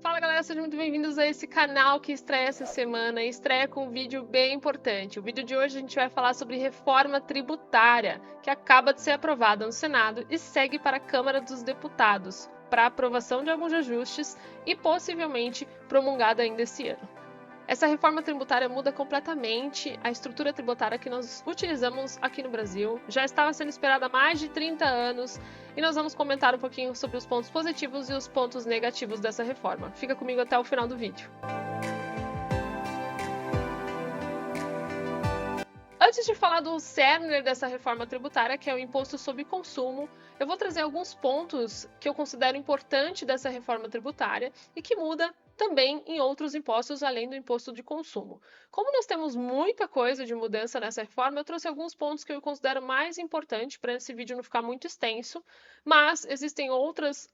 Fala galera, sejam muito bem-vindos a esse canal que estreia essa semana e estreia com um vídeo bem importante. O vídeo de hoje a gente vai falar sobre reforma tributária, que acaba de ser aprovada no Senado e segue para a Câmara dos Deputados, para aprovação de alguns ajustes e possivelmente promulgada ainda esse ano. Essa reforma tributária muda completamente a estrutura tributária que nós utilizamos aqui no Brasil. Já estava sendo esperada há mais de 30 anos e nós vamos comentar um pouquinho sobre os pontos positivos e os pontos negativos dessa reforma. Fica comigo até o final do vídeo. Antes de falar do cerne dessa reforma tributária, que é o imposto sobre consumo, eu vou trazer alguns pontos que eu considero importante dessa reforma tributária e que muda também em outros impostos além do imposto de consumo. Como nós temos muita coisa de mudança nessa reforma, eu trouxe alguns pontos que eu considero mais importantes para esse vídeo não ficar muito extenso, mas existem outras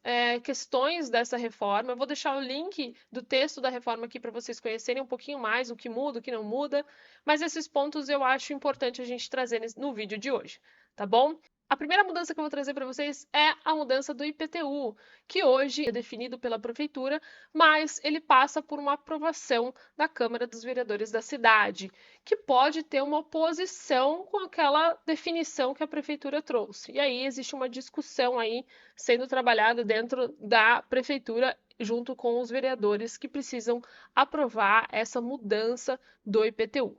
questões dessa reforma. Eu vou deixar o link do texto da reforma aqui para vocês conhecerem um pouquinho mais o que muda, o que não muda, mas esses pontos eu acho importante a gente trazer no vídeo de hoje, tá bom? A primeira mudança que eu vou trazer para vocês é a mudança do IPTU, que hoje é definido pela prefeitura, mas ele passa por uma aprovação da Câmara dos Vereadores da cidade, que pode ter uma oposição com aquela definição que a prefeitura trouxe. E aí existe uma discussão aí sendo trabalhada dentro da prefeitura junto com os vereadores que precisam aprovar essa mudança do IPTU.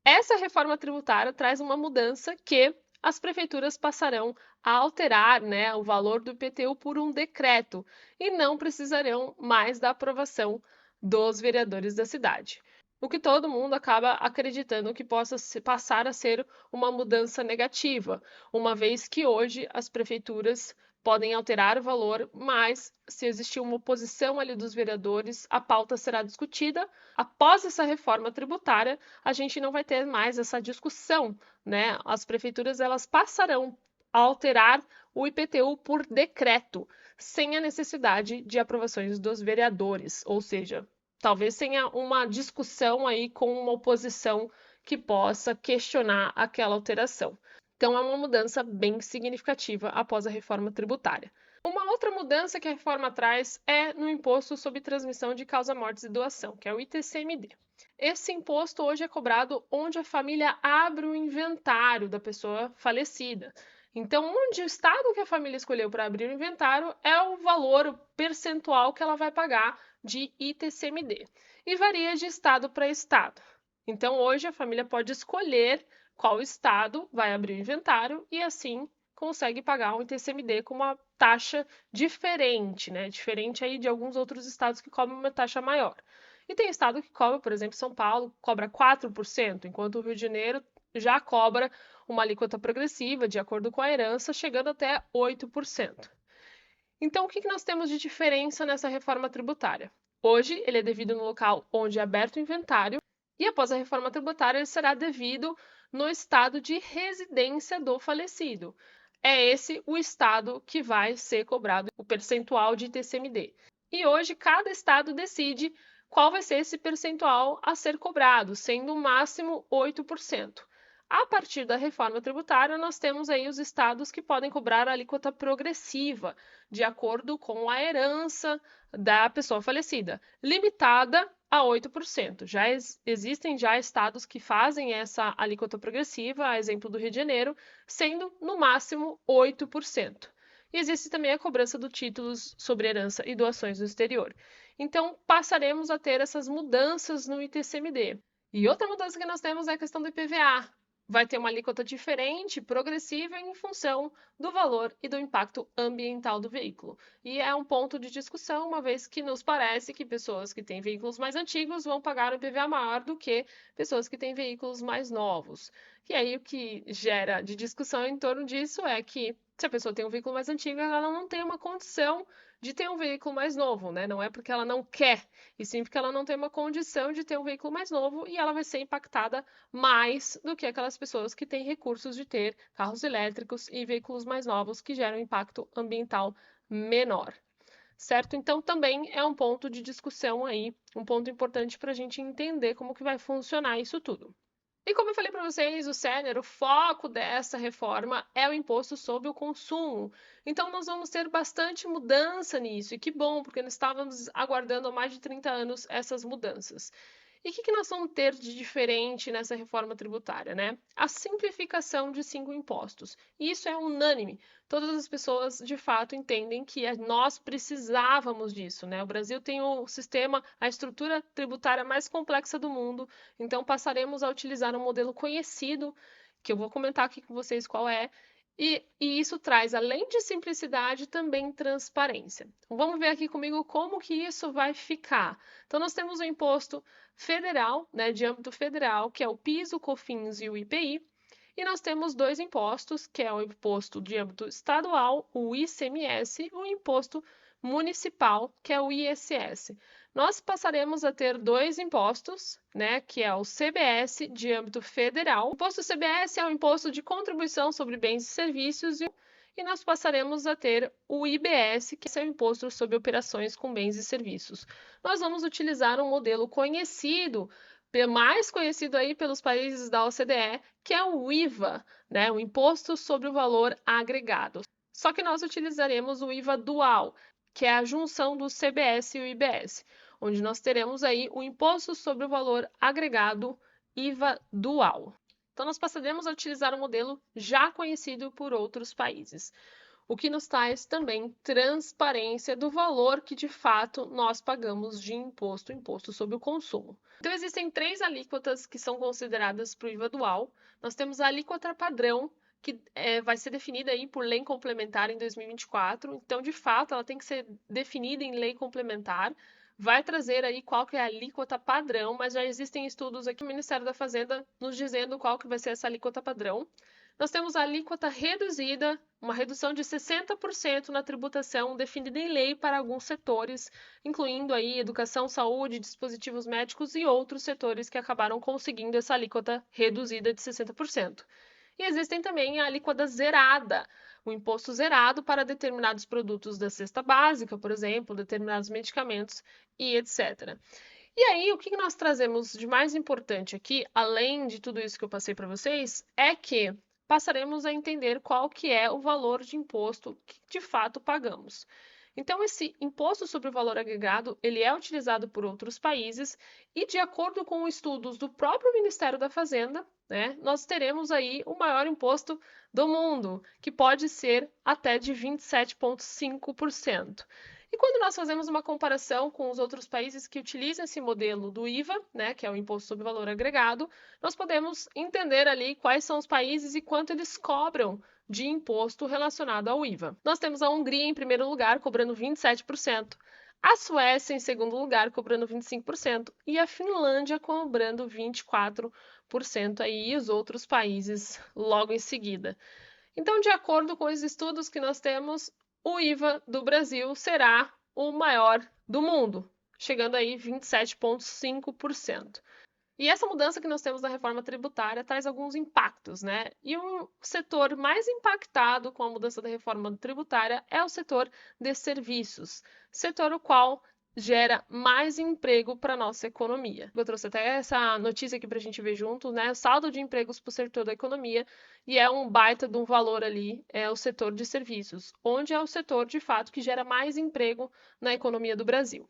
Essa reforma tributária traz uma mudança que as prefeituras passarão a alterar, o valor do IPTU por um decreto e não precisarão mais da aprovação dos vereadores da cidade. O que todo mundo acaba acreditando que possa passar a ser uma mudança negativa, uma vez que hoje as prefeituras podem alterar o valor, mas se existir uma oposição ali dos vereadores, a pauta será discutida. Após essa reforma tributária, a gente não vai ter mais essa discussão, né? As prefeituras elas passarão a alterar o IPTU por decreto, sem a necessidade de aprovações dos vereadores, ou seja, talvez tenha uma discussão aí com uma oposição que possa questionar aquela alteração. Então, é uma mudança bem significativa após a reforma tributária. Uma outra mudança que a reforma traz é no imposto sobre transmissão de causa-mortes e doação, que é o ITCMD. Esse imposto hoje é cobrado onde a família abre o inventário da pessoa falecida. Então, onde o estado que a família escolheu para abrir o inventário é o valor, o percentual que ela vai pagar de ITCMD. E varia de estado para estado. Então, hoje a família pode escolher qual estado vai abrir o inventário e assim consegue pagar um ITCMD com uma taxa diferente, né? Diferente aí de alguns outros estados que cobram uma taxa maior. E tem estado que cobra, por exemplo, São Paulo cobra 4%, enquanto o Rio de Janeiro já cobra uma alíquota progressiva, de acordo com a herança, chegando até 8%. Então, o que nós temos de diferença nessa reforma tributária? Hoje, ele é devido no local onde é aberto o inventário, e após a reforma tributária, ele será devido no estado de residência do falecido. É esse o estado que vai ser cobrado o percentual de ITCMD. E hoje, cada estado decide qual vai ser esse percentual a ser cobrado, sendo o máximo 8%. A partir da reforma tributária, nós temos aí os estados que podem cobrar a alíquota progressiva, de acordo com a herança da pessoa falecida, limitada a 8%. Existem estados que fazem essa alíquota progressiva, a exemplo do Rio de Janeiro, sendo no máximo 8%. E existe também a cobrança dos títulos sobre herança e doações no exterior. Então, passaremos a ter essas mudanças no ITCMD. E outra mudança que nós temos é a questão do IPVA. Vai ter uma alíquota diferente, progressiva, em função do valor e do impacto ambiental do veículo. E é um ponto de discussão, uma vez que nos parece que pessoas que têm veículos mais antigos vão pagar um IPVA maior do que pessoas que têm veículos mais novos. E aí o que gera de discussão em torno disso é que se a pessoa tem um veículo mais antigo, ela não tem uma condição de ter um veículo mais novo, né? Não é porque ela não quer, e sim porque ela não tem uma condição de ter um veículo mais novo e ela vai ser impactada mais do que aquelas pessoas que têm recursos de ter carros elétricos e veículos mais novos que geram impacto ambiental menor. Certo? Então também é um ponto de discussão aí, um ponto importante para a gente entender como que vai funcionar isso tudo. E como eu falei para vocês, o Cerner, o foco dessa reforma é o imposto sobre o consumo. Então nós vamos ter bastante mudança nisso, e que bom, porque nós estávamos aguardando há mais de 30 anos essas mudanças. E o que nós vamos ter de diferente nessa reforma tributária, né? A simplificação de 5 impostos. E isso é unânime. Todas as pessoas, de fato, entendem que nós precisávamos disso, né? O Brasil tem o sistema, a estrutura tributária mais complexa do mundo, então passaremos a utilizar um modelo conhecido, que eu vou comentar aqui com vocês qual é, e isso traz, além de simplicidade, também transparência. Então, vamos ver aqui comigo como que isso vai ficar. Então, nós temos o imposto federal, né, de âmbito federal, que é o PIS, o COFINS e o IPI, e nós temos dois impostos, que é o imposto de âmbito estadual, o ICMS, e o imposto municipal, que é o ISS. Nós passaremos a ter dois impostos, né, que é o CBS de âmbito federal. O imposto CBS é o imposto de contribuição sobre bens e serviços, e nós passaremos a ter o IBS, que é o imposto sobre operações com bens e serviços. Nós vamos utilizar um modelo conhecido, mais conhecido aí pelos países da OCDE, que é o IVA, né, o Imposto sobre o Valor Agregado. Só que nós utilizaremos o IVA dual, que é a junção do CBS e o IBS, onde nós teremos aí o Imposto sobre o Valor Agregado IVA dual. Então, nós passaremos a utilizar um modelo já conhecido por outros países, o que nos traz também transparência do valor que de fato nós pagamos de imposto, imposto sobre o consumo. Então, existem três alíquotas que são consideradas para o IVA dual. Nós temos a alíquota padrão, que vai ser definida aí por lei complementar em 2024. Então, de fato, ela tem que ser definida em lei complementar. Vai trazer aí qual que é a alíquota padrão, mas já existem estudos aqui no Ministério da Fazenda nos dizendo qual que vai ser essa alíquota padrão. Nós temos a alíquota reduzida, uma redução de 60% na tributação definida em lei para alguns setores, incluindo aí educação, saúde, dispositivos médicos e outros setores que acabaram conseguindo essa alíquota reduzida de 60%. E existem também a alíquota zerada, o imposto zerado para determinados produtos da cesta básica, por exemplo, determinados medicamentos e etc. E aí, o que nós trazemos de mais importante aqui, além de tudo isso que eu passei para vocês, é que passaremos a entender qual que é o valor de imposto que de fato pagamos. Então, esse imposto sobre o valor agregado, ele é utilizado por outros países e, de acordo com estudos do próprio Ministério da Fazenda, né, nós teremos aí o maior imposto do mundo, que pode ser até de 27,5%. E quando nós fazemos uma comparação com os outros países que utilizam esse modelo do IVA, né, que é o Imposto sobre Valor Agregado, nós podemos entender ali quais são os países e quanto eles cobram de imposto relacionado ao IVA. Nós temos a Hungria em primeiro lugar, cobrando 27%, a Suécia em segundo lugar, cobrando 25%, e a Finlândia cobrando 24%, aí, e os outros países logo em seguida. Então, de acordo com os estudos que nós temos, o IVA do Brasil será o maior do mundo, chegando aí 27,5%. E essa mudança que nós temos na reforma tributária traz alguns impactos, né? E o setor mais impactado com a mudança da reforma tributária é o setor de serviços, setor o qual gera mais emprego para a nossa economia. Eu trouxe até essa notícia aqui para a gente ver junto, né? O saldo de empregos para o setor da economia, e é um baita de um valor ali, é o setor de serviços, onde é o setor, de fato, que gera mais emprego na economia do Brasil.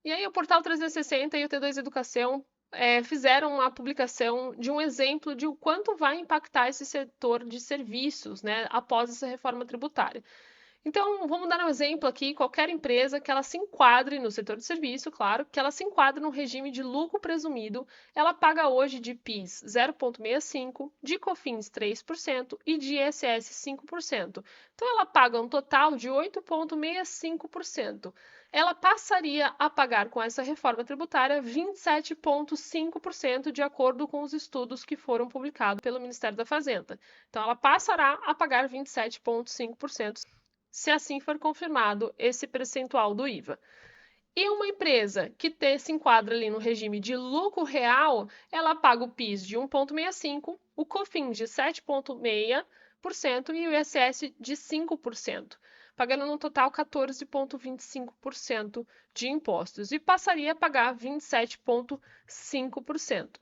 E aí o Portal 360 e o T2 Educação fizeram uma publicação de um exemplo de o quanto vai impactar esse setor de serviços, né, após essa reforma tributária. Então, vamos dar um exemplo aqui, qualquer empresa que ela se enquadre no setor de serviço, claro, que ela se enquadre no regime de lucro presumido, ela paga hoje de PIS 0,65%, de COFINS 3% e de ISS 5%. Então, ela paga um total de 8,65%. Ela passaria a pagar com essa reforma tributária 27,5% de acordo com os estudos que foram publicados pelo Ministério da Fazenda. Então, ela passará a pagar 27,5% se assim for confirmado esse percentual do IVA. E uma empresa que se enquadra ali no regime de lucro real, ela paga o PIS de 1,65%, o COFINS de 7,6% e o ISS de 5%, pagando no total 14,25% de impostos e passaria a pagar 27,5%.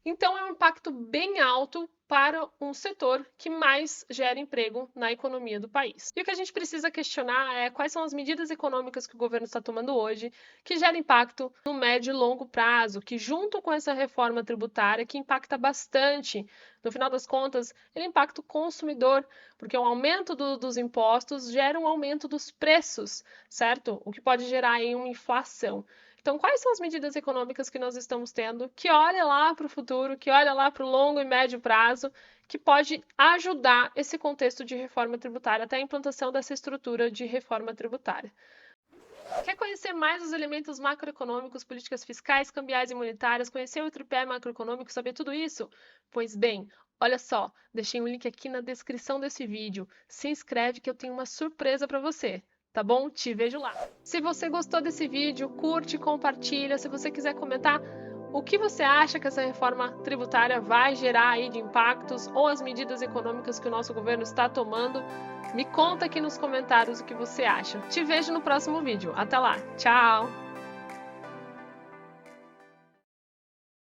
Então, é um impacto bem alto para um setor que mais gera emprego na economia do país. E o que a gente precisa questionar é quais são as medidas econômicas que o governo está tomando hoje que geram impacto no médio e longo prazo, que junto com essa reforma tributária que impacta bastante, no final das contas, ele impacta o consumidor, porque o aumento dos impostos gera um aumento dos preços, certo? O que pode gerar aí uma inflação. Então, quais são as medidas econômicas que nós estamos tendo que olha lá para o futuro, que olha lá para o longo e médio prazo, que pode ajudar esse contexto de reforma tributária, até a implantação dessa estrutura de reforma tributária? Quer conhecer mais os elementos macroeconômicos, políticas fiscais, cambiais e monetárias, conhecer o tripé macroeconômico, saber tudo isso? Pois bem, olha só, deixei um link aqui na descrição desse vídeo. Se inscreve que eu tenho uma surpresa para você. Tá bom? Te vejo lá. Se você gostou desse vídeo, curte, compartilha. Se você quiser comentar o que você acha que essa reforma tributária vai gerar aí de impactos ou as medidas econômicas que o nosso governo está tomando, me conta aqui nos comentários o que você acha. Te vejo no próximo vídeo. Até lá. Tchau!